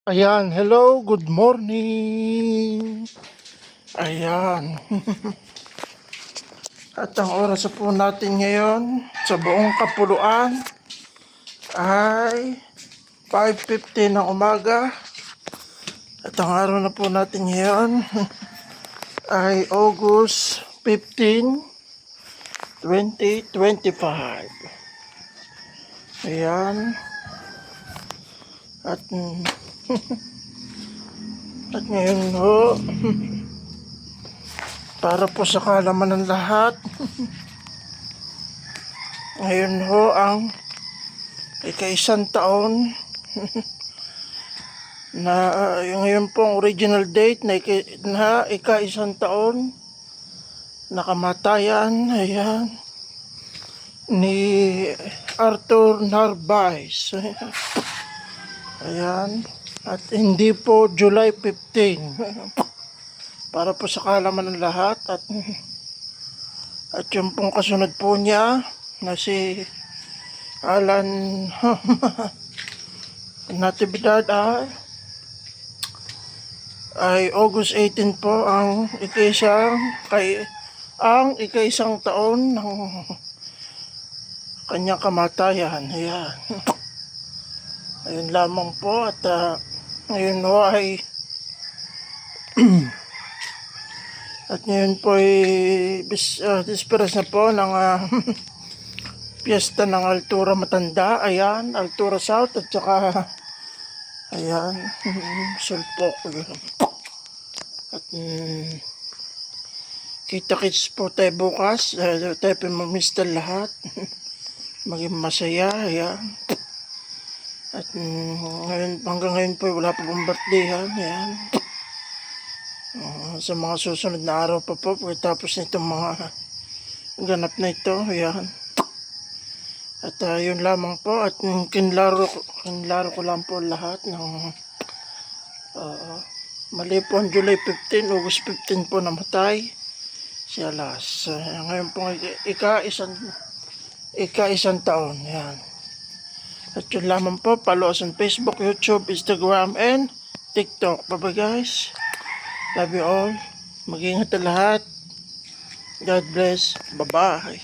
Ayan, hello, good morning. Ayan. At ang oras po natin ngayon sa buong kapuluan ay 5:50 ng umaga. At ang araw na po natin ngayon ay August 15, 2025. Ayan. At ngayon ho, para po sa kalaman ng lahat, ngayon ho ang ika-isang taon na ngayon po ang original date na ika-isang taon na kamatayan, ayan, ni Arthur Narvaez. Ayan, at hindi po July 15. Para po sa kalaman ng lahat. At yung pong kasunod po niya na si Alan Natividad ay August 18 po ang ika-isang taon ng kanyang kamatayan. Ayan. Ayun lamang po. At ngayon ho ay at ngayon po ay disperas na po ng piyesta ng Altura Matanda. Ayan, Altura South at saka ayan, Sulpok. At kita-kits po tayo bukas. Tayo po mamista lahat. Maging masaya. Ayan. At ngayon, hanggang ngayon po wala pa pong birthday. Ayan. Sa mga susunod na araw pa po pagkatapos nitong mga ganap na ito. Ayan. At yun lamang po. At kinlaro ko lang po lahat ng mali po ang July 15, August 15 po namatay si Alas. Ngayon po ika-isang taon. Ayan. At yun lamang po. Follow us on Facebook, YouTube, Instagram, and TikTok. Bye-bye guys. Love you all. Mag-ingat na lahat. God bless. Bye-bye.